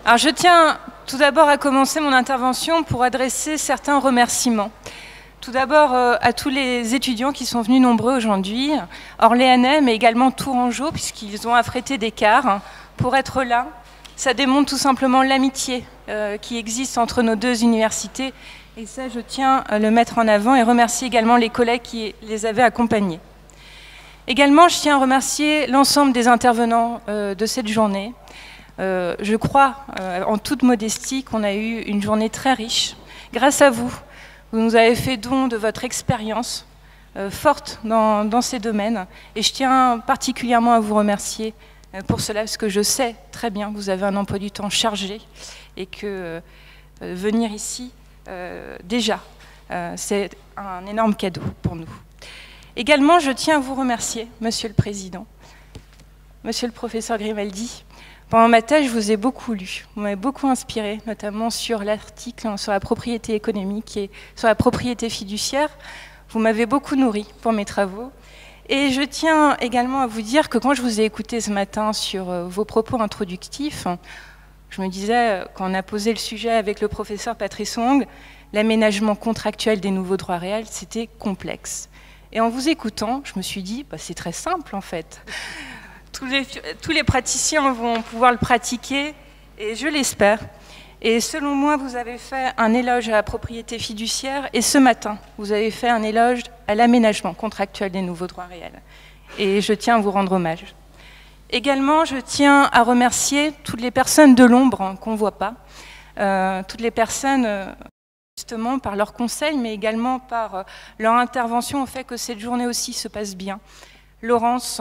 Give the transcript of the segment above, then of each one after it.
Alors je tiens tout d'abord à commencer mon intervention pour adresser certains remerciements. Tout d'abord à tous les étudiants qui sont venus nombreux aujourd'hui, orléanais mais également tourangeaux, puisqu'ils ont affrété des cars pour être là. Ça démontre tout simplement l'amitié qui existe entre nos deux universités. Et ça, je tiens à le mettre en avant et remercier également les collègues qui les avaient accompagnés. Également, je tiens à remercier l'ensemble des intervenants de cette journée. Je crois, en toute modestie, qu'on a eu une journée très riche. Grâce à vous, vous nous avez fait don de votre expérience forte dans ces domaines. Et je tiens particulièrement à vous remercier pour cela, parce que je sais très bien que vous avez un emploi du temps chargé et que venir ici, déjà, c'est un énorme cadeau pour nous. Également, je tiens à vous remercier, Monsieur le Président, Monsieur le Professeur Grimaldi. Pendant ma thèse, je vous ai beaucoup lu. Vous m'avez beaucoup inspiré, notamment sur l'article sur la propriété économique et sur la propriété fiduciaire. Vous m'avez beaucoup nourri pour mes travaux. Et je tiens également à vous dire que quand je vous ai écouté ce matin sur vos propos introductifs, je me disais, quand on a posé le sujet avec le professeur Patrice Wong, l'aménagement contractuel des nouveaux droits réels, c'était complexe. Et en vous écoutant, je me suis dit, bah, c'est très simple en fait. Tous les praticiens vont pouvoir le pratiquer, et je l'espère. Et selon moi, vous avez fait un éloge à la propriété fiduciaire, et ce matin, vous avez fait un éloge à l'aménagement contractuel des nouveaux droits réels. Et je tiens à vous rendre hommage. Également, je tiens à remercier toutes les personnes de l'ombre qu'on ne voit pas, toutes les personnes, justement, par leurs conseils, mais également par leur intervention, ont fait que cette journée aussi se passe bien. Laurence,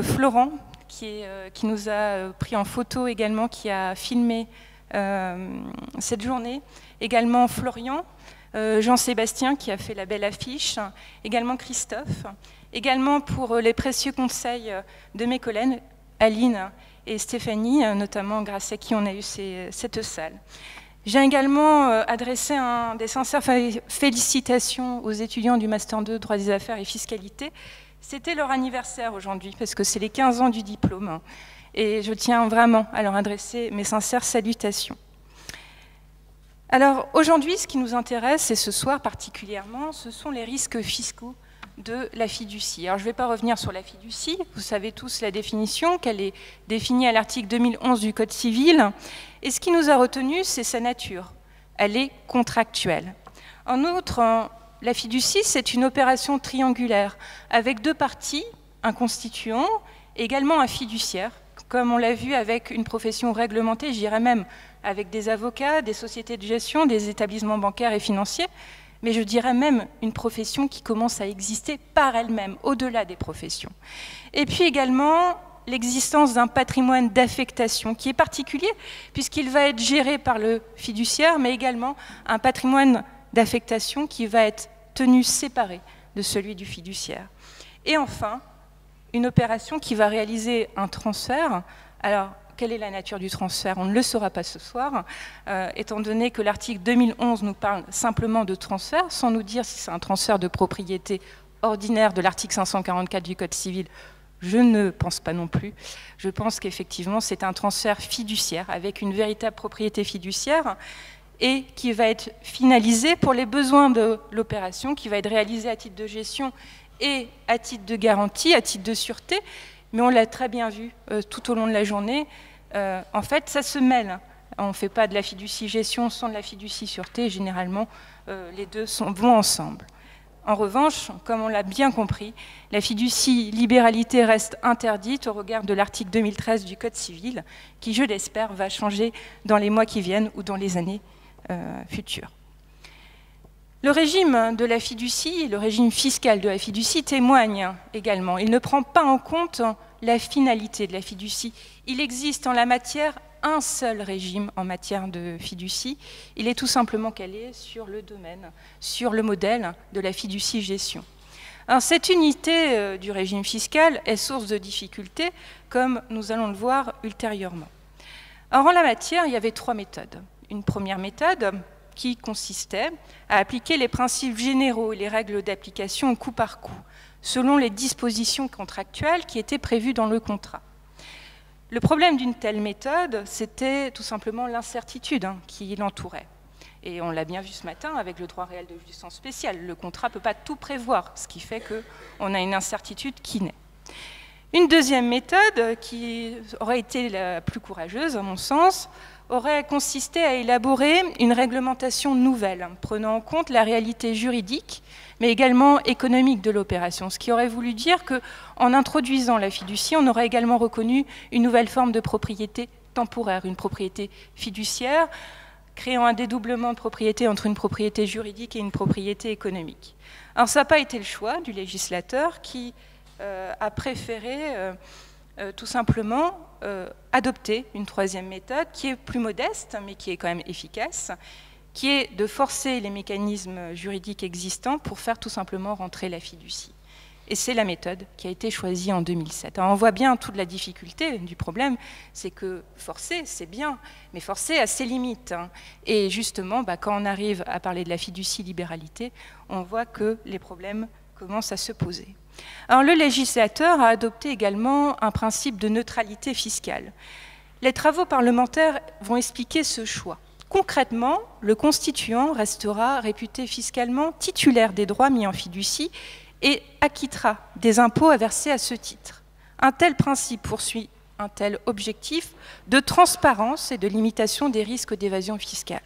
Florent, qui nous a pris en photo également, qui a filmé cette journée. Également Florian, Jean-Sébastien, qui a fait la belle affiche. Également Christophe. Également pour les précieux conseils de mes collègues, Aline et Stéphanie, notamment grâce à qui on a eu cette salle. J'ai également adressé des sincères félicitations aux étudiants du Master 2, Droit des affaires et fiscalité. C'était leur anniversaire aujourd'hui, parce que c'est les 15 ans du diplôme. Et je tiens vraiment à leur adresser mes sincères salutations. Alors aujourd'hui, ce qui nous intéresse, et ce soir particulièrement, ce sont les risques fiscaux de la fiducie. Alors je ne vais pas revenir sur la fiducie, vous savez tous la définition, qu'elle est définie à l'article 2011 du Code civil. Et ce qui nous a retenu, c'est sa nature. Elle est contractuelle. En outre, la fiducie, c'est une opération triangulaire avec deux parties, un constituant et également un fiduciaire, comme on l'a vu avec une profession réglementée, je dirais même avec des avocats, des sociétés de gestion, des établissements bancaires et financiers, mais je dirais même une profession qui commence à exister par elle-même, au-delà des professions. Et puis également l'existence d'un patrimoine d'affectation qui est particulier, puisqu'il va être géré par le fiduciaire, mais également un patrimoine d'affectation qui va être tenu séparé de celui du fiduciaire. Et enfin, une opération qui va réaliser un transfert. Alors, quelle est la nature du transfert? On ne le saura pas ce soir, étant donné que l'article 2011 nous parle simplement de transfert, sans nous dire si c'est un transfert de propriété ordinaire de l'article 544 du Code civil. Je ne pense pas non plus. Je pense qu'effectivement, c'est un transfert fiduciaire, avec une véritable propriété fiduciaire, et qui va être finalisé pour les besoins de l'opération, qui va être réalisé à titre de gestion et à titre de garantie, à titre de sûreté. Mais on l'a très bien vu tout au long de la journée. En fait, ça se mêle. On ne fait pas de la fiducie gestion sans de la fiducie sûreté. Généralement, les deux vont ensemble. En revanche, comme on l'a bien compris, la fiducie libéralité reste interdite au regard de l'article 2013 du Code civil, qui, je l'espère, va changer dans les mois qui viennent ou dans les années futures. Le régime de la fiducie, le régime fiscal de la fiducie témoigne également. Il ne prend pas en compte la finalité de la fiducie. Il existe en la matière un seul régime en matière de fiducie. Il est tout simplement calé sur le domaine, sur le modèle de la fiducie gestion. Alors, cette unité du régime fiscal est source de difficultés, comme nous allons le voir ultérieurement. Alors, en la matière, il y avait trois méthodes. Une première méthode qui consistait à appliquer les principes généraux et les règles d'application au coup par coup, selon les dispositions contractuelles qui étaient prévues dans le contrat. Le problème d'une telle méthode, c'était tout simplement l'incertitude qui l'entourait. Et on l'a bien vu ce matin avec le droit réel de jouissance spéciale. Le contrat ne peut pas tout prévoir, ce qui fait qu'on a une incertitude qui naît. Une deuxième méthode, qui aurait été la plus courageuse à mon sens, aurait consisté à élaborer une réglementation nouvelle, prenant en compte la réalité juridique, mais également économique de l'opération, ce qui aurait voulu dire qu'en introduisant la fiducie, on aurait également reconnu une nouvelle forme de propriété temporaire, une propriété fiduciaire, créant un dédoublement de propriété entre une propriété juridique et une propriété économique. Alors ça n'a pas été le choix du législateur qui a préféré tout simplement adopter une troisième méthode qui est plus modeste, mais qui est quand même efficace, qui est de forcer les mécanismes juridiques existants pour faire tout simplement rentrer la fiducie. Et c'est la méthode qui a été choisie en 2007. Alors on voit bien toute la difficulté du problème, c'est que forcer, c'est bien, mais forcer a ses limites. Et justement, quand on arrive à parler de la fiducie-libéralité, on voit que les problèmes commencent à se poser. Alors le législateur a adopté également un principe de neutralité fiscale. Les travaux parlementaires vont expliquer ce choix. Concrètement, le constituant restera réputé fiscalement titulaire des droits mis en fiducie et acquittera des impôts à verser à ce titre. Un tel principe poursuit un tel objectif de transparence et de limitation des risques d'évasion fiscale.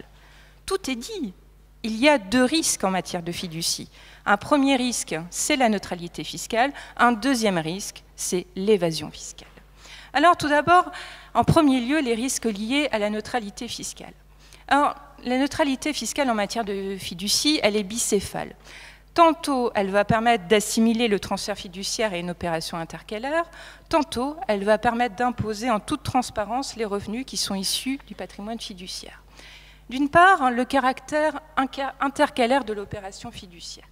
Tout est dit. Il y a deux risques en matière de fiducie. Un premier risque, c'est la neutralité fiscale. Un deuxième risque, c'est l'évasion fiscale. Alors tout d'abord, en premier lieu, les risques liés à la neutralité fiscale. Alors, la neutralité fiscale en matière de fiducie, elle est bicéphale. Tantôt, elle va permettre d'assimiler le transfert fiduciaire à une opération intercalaire, tantôt, elle va permettre d'imposer en toute transparence les revenus qui sont issus du patrimoine fiduciaire. D'une part, le caractère intercalaire de l'opération fiduciaire.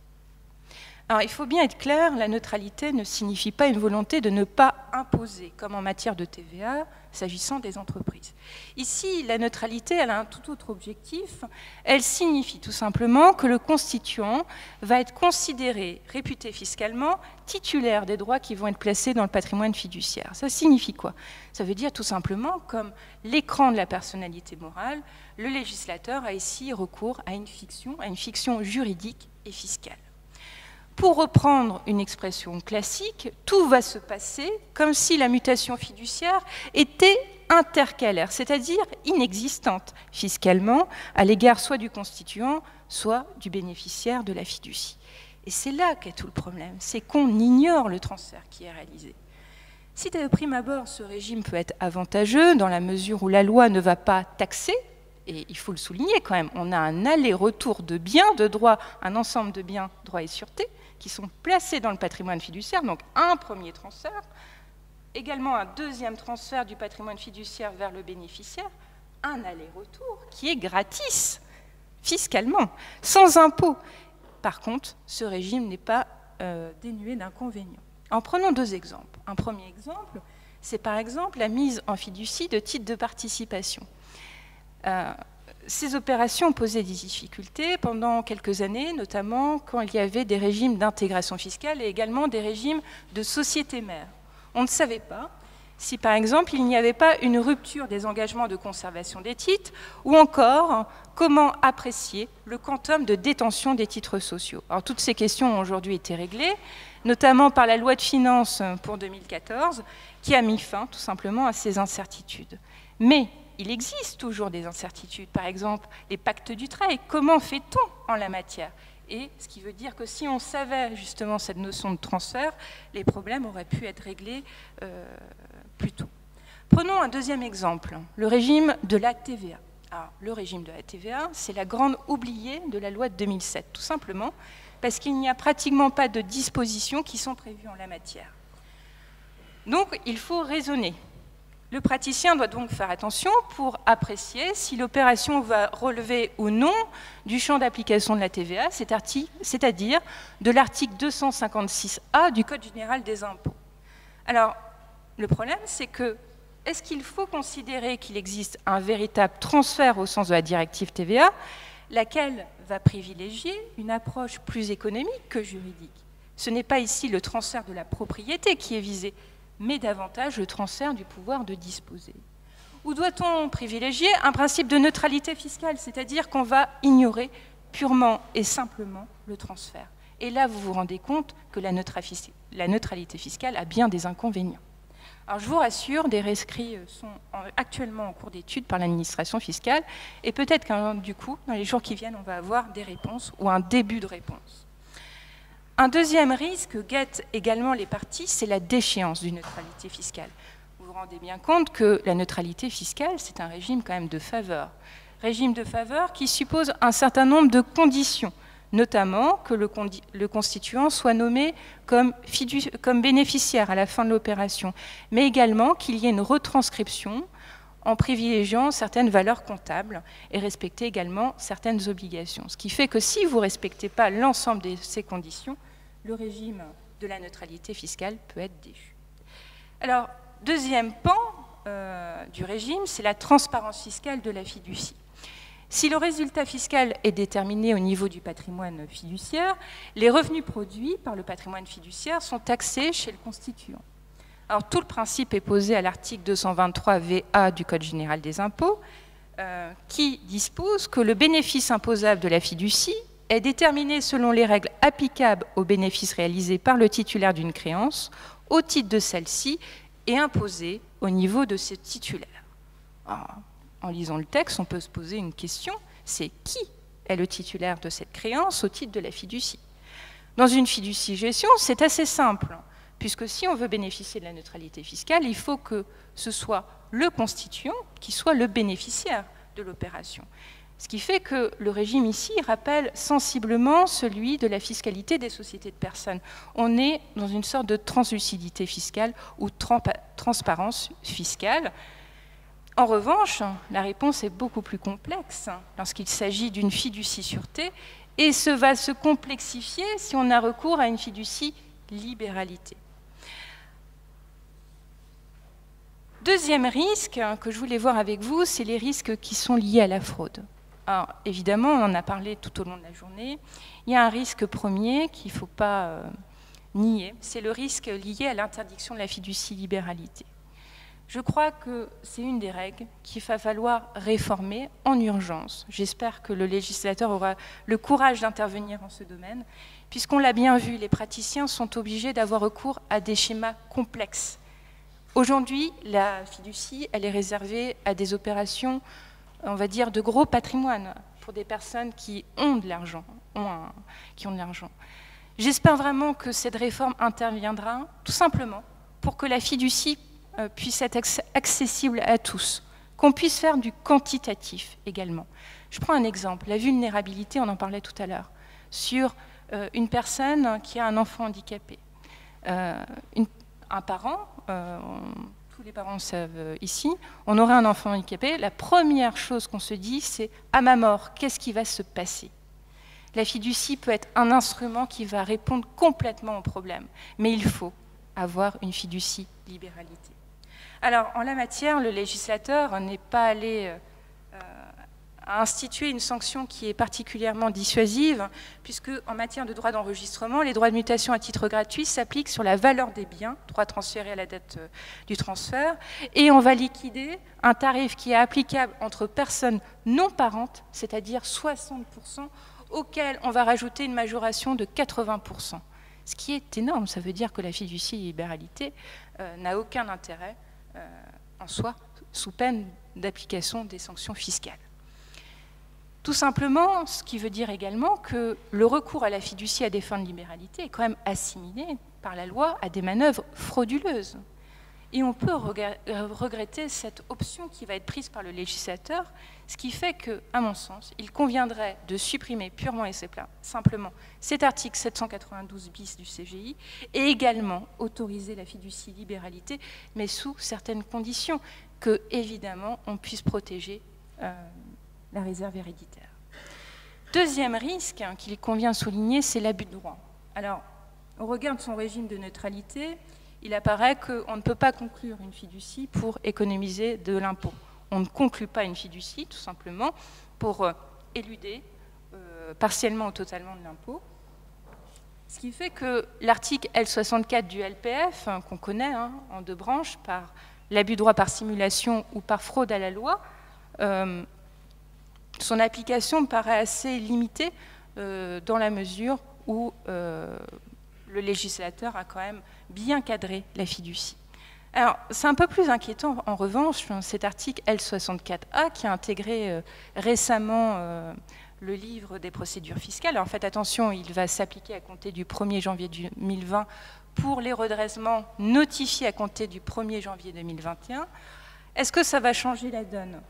Alors, il faut bien être clair, la neutralité ne signifie pas une volonté de ne pas imposer, comme en matière de TVA, s'agissant des entreprises. Ici, la neutralité, elle a un tout autre objectif. Elle signifie tout simplement que le constituant va être considéré, réputé fiscalement, titulaire des droits qui vont être placés dans le patrimoine fiduciaire. Ça signifie quoi? Ça veut dire tout simplement, comme l'écran de la personnalité morale, le législateur a ici recours à une fiction juridique et fiscale. Pour reprendre une expression classique, tout va se passer comme si la mutation fiduciaire était intercalaire, c'est-à-dire inexistante fiscalement à l'égard soit du constituant, soit du bénéficiaire de la fiducie. Et c'est là qu'est tout le problème, c'est qu'on ignore le transfert qui est réalisé. Si de prime abord, ce régime peut être avantageux dans la mesure où la loi ne va pas taxer, et il faut le souligner quand même, on a un aller-retour de biens, de droits, un ensemble de biens, droits et sûretés, qui sont placés dans le patrimoine fiduciaire, donc un premier transfert, également un deuxième transfert du patrimoine fiduciaire vers le bénéficiaire, un aller-retour qui est gratis, fiscalement, sans impôt. Par contre, ce régime n'est pas dénué d'inconvénients. En prenons deux exemples. Un premier exemple, c'est par exemple la mise en fiducie de titres de participation. Ces opérations posaient des difficultés pendant quelques années, notamment quand il y avait des régimes d'intégration fiscale et également des régimes de société mère. On ne savait pas si, par exemple, il n'y avait pas une rupture des engagements de conservation des titres ou encore comment apprécier le quantum de détention des titres sociaux. Alors, toutes ces questions ont aujourd'hui été réglées, notamment par la loi de finances pour 2014, qui a mis fin tout simplement à ces incertitudes. Mais il existe toujours des incertitudes, par exemple les pactes du trait. Comment fait-on en la matière? Et ce qui veut dire que si on savait justement cette notion de transfert, les problèmes auraient pu être réglés plus tôt. Prenons un deuxième exemple, le régime de la TVA. Alors, le régime de la TVA, c'est la grande oubliée de la loi de 2007, tout simplement parce qu'il n'y a pratiquement pas de dispositions qui sont prévues en la matière. Donc, il faut raisonner. Le praticien doit donc faire attention pour apprécier si l'opération va relever ou non du champ d'application de la TVA, c'est-à-dire de l'article 256A du Code général des impôts. Alors, le problème, c'est que, est-ce qu'il faut considérer qu'il existe un véritable transfert au sens de la directive TVA, laquelle va privilégier une approche plus économique que juridique? Ce n'est pas ici le transfert de la propriété qui est visé, mais davantage le transfert du pouvoir de disposer. Ou doit-on privilégier un principe de neutralité fiscale, c'est-à-dire qu'on va ignorer purement et simplement le transfert? Et là, vous vous rendez compte que la neutralité fiscale a bien des inconvénients. Alors, je vous rassure, des rescrits sont actuellement en cours d'étude par l'administration fiscale, et peut-être qu'un du coup, dans les jours qui viennent, on va avoir des réponses ou un début de réponse. Un deuxième risque que guettent également les partis, c'est la déchéance d'une neutralité fiscale. Vous vous rendez bien compte que la neutralité fiscale, c'est un régime quand même de faveur. Régime de faveur qui suppose un certain nombre de conditions, notamment que le constituant soit nommé comme bénéficiaire à la fin de l'opération, mais également qu'il y ait une retranscription en privilégiant certaines valeurs comptables et respecter également certaines obligations. Ce qui fait que si vous ne respectez pas l'ensemble de ces conditions, le régime de la neutralité fiscale peut être déchu. Alors, deuxième pan du régime, c'est la transparence fiscale de la fiducie. Si le résultat fiscal est déterminé au niveau du patrimoine fiduciaire, les revenus produits par le patrimoine fiduciaire sont taxés chez le constituant. Alors, tout le principe est posé à l'article 223 VA du Code général des impôts, qui dispose que le bénéfice imposable de la fiducie est déterminé selon les règles applicables aux bénéfices réalisés par le titulaire d'une créance au titre de celle-ci et imposé au niveau de ce titulaire. Alors, en lisant le texte, on peut se poser une question, c'est qui est le titulaire de cette créance au titre de la fiducie? Dans une fiducie-gestion, c'est assez simple, puisque si on veut bénéficier de la neutralité fiscale, il faut que ce soit le constituant qui soit le bénéficiaire de l'opération. Ce qui fait que le régime ici rappelle sensiblement celui de la fiscalité des sociétés de personnes. On est dans une sorte de translucidité fiscale ou transparence fiscale. En revanche, la réponse est beaucoup plus complexe lorsqu'il s'agit d'une fiducie-sûreté et va se complexifier si on a recours à une fiducie-libéralité. Deuxième risque que je voulais voir avec vous, c'est les risques qui sont liés à la fraude. Alors, évidemment, on en a parlé tout au long de la journée. Il y a un risque premier qu'il ne faut pas nier, c'est le risque lié à l'interdiction de la fiducie-libéralité. Je crois que c'est une des règles qu'il va falloir réformer en urgence. J'espère que le législateur aura le courage d'intervenir en ce domaine, puisqu'on l'a bien vu, les praticiens sont obligés d'avoir recours à des schémas complexes. Aujourd'hui, la fiducie, elle est réservée à des opérations, on va dire, de gros patrimoine, pour des personnes qui ont de l'argent, J'espère vraiment que cette réforme interviendra, tout simplement, pour que la fiducie puisse être accessible à tous, qu'on puisse faire du quantitatif également. Je prends un exemple, la vulnérabilité, on en parlait tout à l'heure, sur une personne qui a un enfant handicapé. Un parent, tous les parents savent ici, on aurait un enfant handicapé, la première chose qu'on se dit, c'est « à ma mort, qu'est-ce qui va se passer ?» La fiducie peut être un instrument qui va répondre complètement au problème, mais il faut avoir une fiducie-libéralité. Alors, en la matière, le législateur n'est pas allé à instituer une sanction qui est particulièrement dissuasive, puisque en matière de droit d'enregistrement, les droits de mutation à titre gratuit s'appliquent sur la valeur des biens, droit transféré à la date du transfert, et on va liquider un tarif qui est applicable entre personnes non parentes, c'est-à-dire 60%, auquel on va rajouter une majoration de 80%. Ce qui est énorme, ça veut dire que la fiducie-libéralité n'a aucun intérêt en soi, sous peine d'application des sanctions fiscales. Tout simplement, ce qui veut dire également que le recours à la fiducie à des fins de libéralité est quand même assimilé par la loi à des manœuvres frauduleuses. Et on peut regretter cette option qui va être prise par le législateur, ce qui fait que, à mon sens, il conviendrait de supprimer purement et simplement cet article 792 bis du CGI et également autoriser la fiducie-libéralité, mais sous certaines conditions, que, évidemment, on puisse protéger la réserve héréditaire. Deuxième risque qu'il convient souligner, c'est l'abus de droit. Alors, au regard de son régime de neutralité, il apparaît qu'on ne peut pas conclure une fiducie pour économiser de l'impôt. On ne conclut pas une fiducie, tout simplement, pour éluder partiellement ou totalement de l'impôt. Ce qui fait que l'article L64 du LPF, qu'on connaît en 2 branches, par l'abus de droit par simulation ou par fraude à la loi, son application me paraît assez limitée dans la mesure où le législateur a quand même bien cadré la fiducie. Alors, c'est un peu plus inquiétant, en revanche, cet article L64A qui a intégré récemment le livre des procédures fiscales. Alors, faites attention, il va s'appliquer à compter du 1er janvier 2020 pour les redressements notifiés à compter du 1er janvier 2021. Est-ce que ça va changer la donne?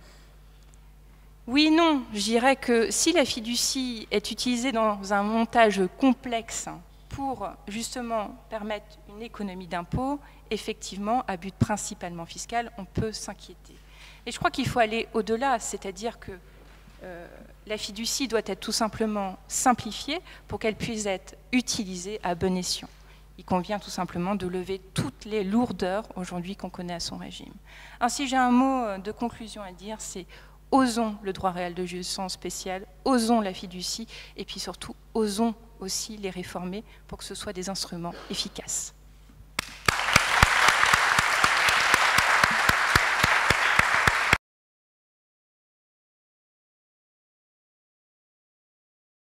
Oui et non. Je dirais que si la fiducie est utilisée dans un montage complexe pour justement permettre une économie d'impôt, effectivement, à but principalement fiscal, on peut s'inquiéter. Et je crois qu'il faut aller au-delà, c'est-à-dire que la fiducie doit être tout simplement simplifiée pour qu'elle puisse être utilisée à bon escient. Il convient tout simplement de lever toutes les lourdeurs aujourd'hui qu'on connaît à son régime. Alors si j'ai un mot de conclusion à dire, c'est osons le droit réel de jouissance spéciale, osons la fiducie, et puis surtout, osons aussi les réformer pour que ce soit des instruments efficaces.